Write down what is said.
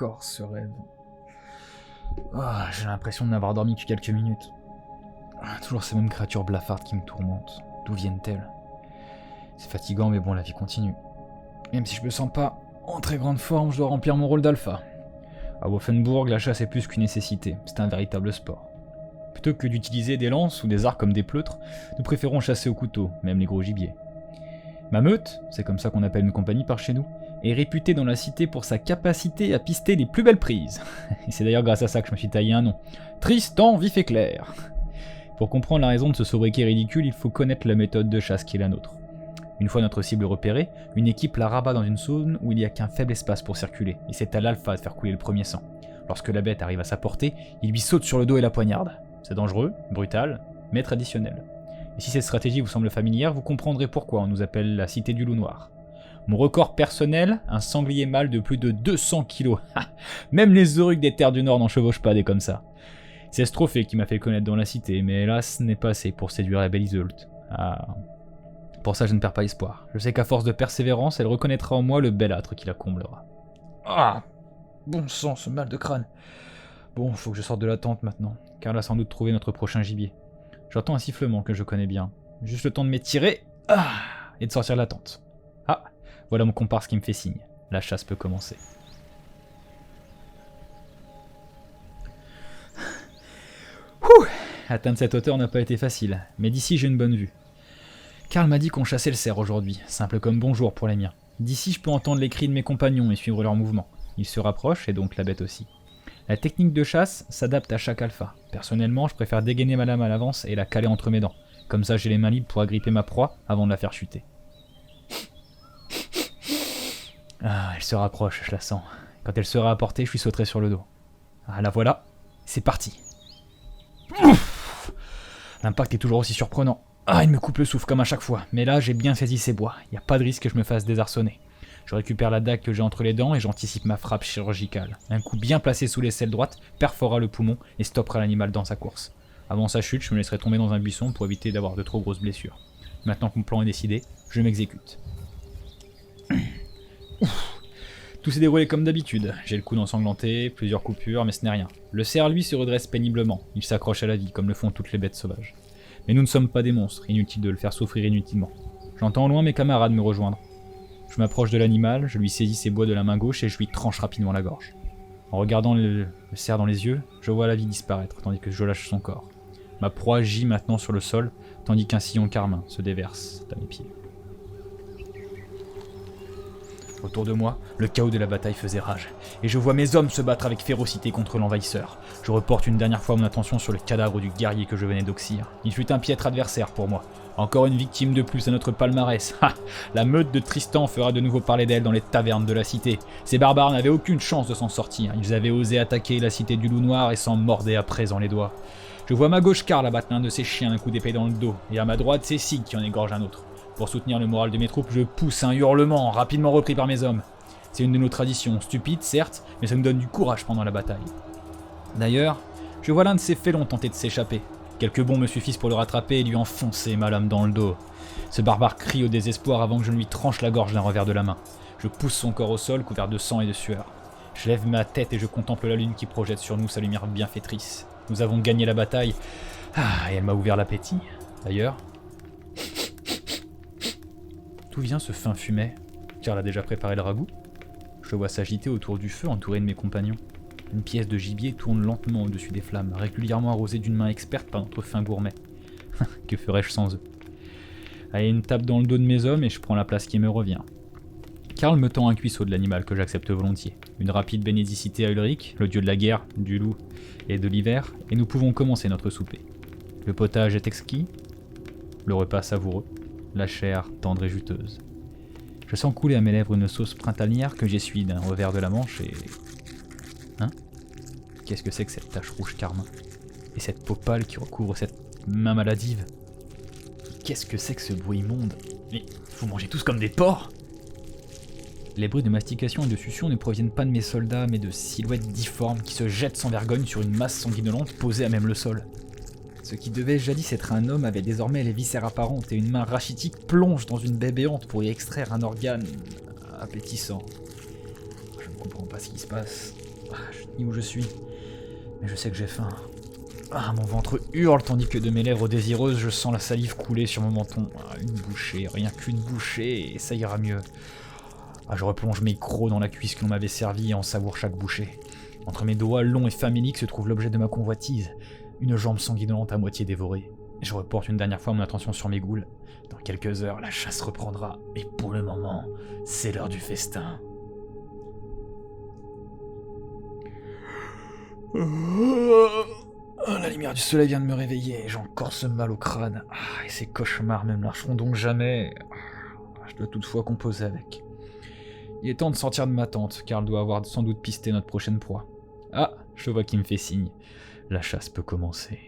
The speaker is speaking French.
encore ce rêve. J'ai l'impression de n'avoir dormi que quelques minutes. Toujours ces mêmes créatures blafardes qui me tourmentent. D'où viennent-elles? C'est fatigant, mais bon, la vie continue. Même si je me sens pas en très grande forme, je dois remplir mon rôle d'alpha. À Wolfenburg, la chasse est plus qu'une nécessité, c'est un véritable sport. Plutôt que d'utiliser des lances ou des arcs comme des pleutres, nous préférons chasser au couteau, même les gros gibiers. Ma meute, c'est comme ça qu'on appelle une compagnie par chez nous, est réputée dans la cité pour sa capacité à pister les plus belles prises. Et c'est d'ailleurs grâce à ça que je me suis taillé un nom. Tristan Vif et Clair. Pour comprendre la raison de ce sobriquet ridicule, il faut connaître la méthode de chasse qui est la nôtre. Une fois notre cible repérée, une équipe la rabat dans une zone où il n'y a qu'un faible espace pour circuler, et c'est à l'alpha de faire couler le premier sang. Lorsque la bête arrive à sa portée, il lui saute sur le dos et la poignarde. C'est dangereux, brutal, mais traditionnel. Et si cette stratégie vous semble familière, vous comprendrez pourquoi on nous appelle la cité du loup noir. Mon record personnel, un sanglier mâle de plus de 200 kg. Même les eunuques des terres du Nord n'en chevauchent pas des comme ça. C'est ce trophée qui m'a fait connaître dans la cité, mais hélas, ce n'est pas assez pour séduire la belle Iseult. Pour ça, je ne perds pas espoir. Je sais qu'à force de persévérance, elle reconnaîtra en moi le bel âtre qui la comblera. Bon sang, ce mal de crâne. Bon, faut que je sorte de la tente maintenant, car elle a sans doute trouvé notre prochain gibier. J'entends un sifflement que je connais bien. Juste le temps de m'étirer et de sortir de la tente. Voilà mon comparse qui me fait signe. La chasse peut commencer. Atteindre cette hauteur n'a pas été facile, mais d'ici j'ai une bonne vue. Karl m'a dit qu'on chassait le cerf aujourd'hui, simple comme bonjour pour les miens. D'ici je peux entendre les cris de mes compagnons et suivre leurs mouvements. Ils se rapprochent et donc la bête aussi. La technique de chasse s'adapte à chaque alpha. Personnellement, je préfère dégainer ma lame à l'avance et la caler entre mes dents. Comme ça j'ai les mains libres pour agripper ma proie avant de la faire chuter. Elle se rapproche, je la sens. Quand elle sera à portée, je lui sauterai sur le dos. La voilà, c'est parti. L'impact est toujours aussi surprenant. Il me coupe le souffle comme à chaque fois, mais là j'ai bien saisi ses bois, il n'y a pas de risque que je me fasse désarçonner. Je récupère la dague que j'ai entre les dents et j'anticipe ma frappe chirurgicale. Un coup bien placé sous l'aisselle droite perforera le poumon et stoppera l'animal dans sa course. Avant sa chute, je me laisserai tomber dans un buisson pour éviter d'avoir de trop grosses blessures. Maintenant que mon plan est décidé, je m'exécute. Tout s'est déroulé comme d'habitude. J'ai le coude ensanglanté, plusieurs coupures, mais ce n'est rien. Le cerf, lui, se redresse péniblement. Il s'accroche à la vie, comme le font toutes les bêtes sauvages. Mais nous ne sommes pas des monstres, inutile de le faire souffrir inutilement. J'entends au loin mes camarades me rejoindre. Je m'approche de l'animal, je lui saisis ses bois de la main gauche et je lui tranche rapidement la gorge. En regardant le cerf dans les yeux, je vois la vie disparaître, tandis que je lâche son corps. Ma proie gît maintenant sur le sol, tandis qu'un sillon carmin se déverse à mes pieds. Autour de moi, le chaos de la bataille faisait rage, et je vois mes hommes se battre avec férocité contre l'envahisseur. Je reporte une dernière fois mon attention sur le cadavre du guerrier que je venais d'oxyre. Il fut un piètre adversaire pour moi. Encore une victime de plus à notre palmarès. La meute de Tristan fera de nouveau parler d'elle dans les tavernes de la cité. Ces barbares n'avaient aucune chance de s'en sortir. Ils avaient osé attaquer la cité du loup noir et s'en mordaient à présent les doigts. Je vois à ma gauche Karl abattre l'un de ses chiens d'un coup d'épée dans le dos, et à ma droite c'est Sig qui en égorge un autre. Pour soutenir le moral de mes troupes, je pousse un hurlement, rapidement repris par mes hommes. C'est une de nos traditions, stupide certes, mais ça nous donne du courage pendant la bataille. D'ailleurs, je vois l'un de ces félons tenter de s'échapper. Quelques bons me suffisent pour le rattraper et lui enfoncer ma lame dans le dos. Ce barbare crie au désespoir avant que je ne lui tranche la gorge d'un revers de la main. Je pousse son corps au sol, couvert de sang et de sueur. Je lève ma tête et je contemple la lune qui projette sur nous sa lumière bienfaitrice. Nous avons gagné la bataille, et elle m'a ouvert l'appétit. D'ailleurs... D'où vient ce fin fumet? Karl a déjà préparé le ragoût? Je le vois s'agiter autour du feu entouré de mes compagnons. Une pièce de gibier tourne lentement au-dessus des flammes, régulièrement arrosée d'une main experte par notre fin gourmet. Que ferais-je sans eux? Allez, une tape dans le dos de mes hommes et je prends la place qui me revient. Karl me tend un cuisseau de l'animal que j'accepte volontiers. Une rapide bénédicité à Ulrich, le dieu de la guerre, du loup et de l'hiver, et nous pouvons commencer notre souper. Le potage est exquis, le repas savoureux, la chair tendre et juteuse. Je sens couler à mes lèvres une sauce printanière que j'essuie d'un revers de la manche et... Qu'est-ce que c'est que cette tache rouge carmin? Et cette peau pâle qui recouvre cette main maladive? Qu'est-ce que c'est que ce bruit immonde? Mais vous mangez tous comme des porcs? Les bruits de mastication et de succion ne proviennent pas de mes soldats, mais de silhouettes difformes qui se jettent sans vergogne sur une masse sanguinolente posée à même le sol. Ce qui devait jadis être un homme avait désormais les viscères apparentes et une main rachitique plonge dans une baie béante pour y extraire un organe appétissant. Je ne comprends pas ce qui se passe. Je dis où je suis, mais je sais que j'ai faim. Mon ventre hurle tandis que de mes lèvres désireuses, je sens la salive couler sur mon menton. Une bouchée, rien qu'une bouchée, et ça ira mieux. Je replonge mes crocs dans la cuisse que l'on m'avait servie et en savoure chaque bouchée. Entre mes doigts longs et faméliques se trouve l'objet de ma convoitise, une jambe sanguinolente à moitié dévorée. Je reporte une dernière fois mon attention sur mes goules. Dans quelques heures, la chasse reprendra, et pour le moment, c'est l'heure du festin. La lumière du soleil vient de me réveiller, j'ai encore ce mal au crâne. Et ces cauchemars ne me lâcheront donc jamais. Je dois toutefois composer avec. Il est temps de sortir de ma tente, car elle doit avoir sans doute pisté notre prochaine proie. Je vois qu'il me fait signe. La chasse peut commencer.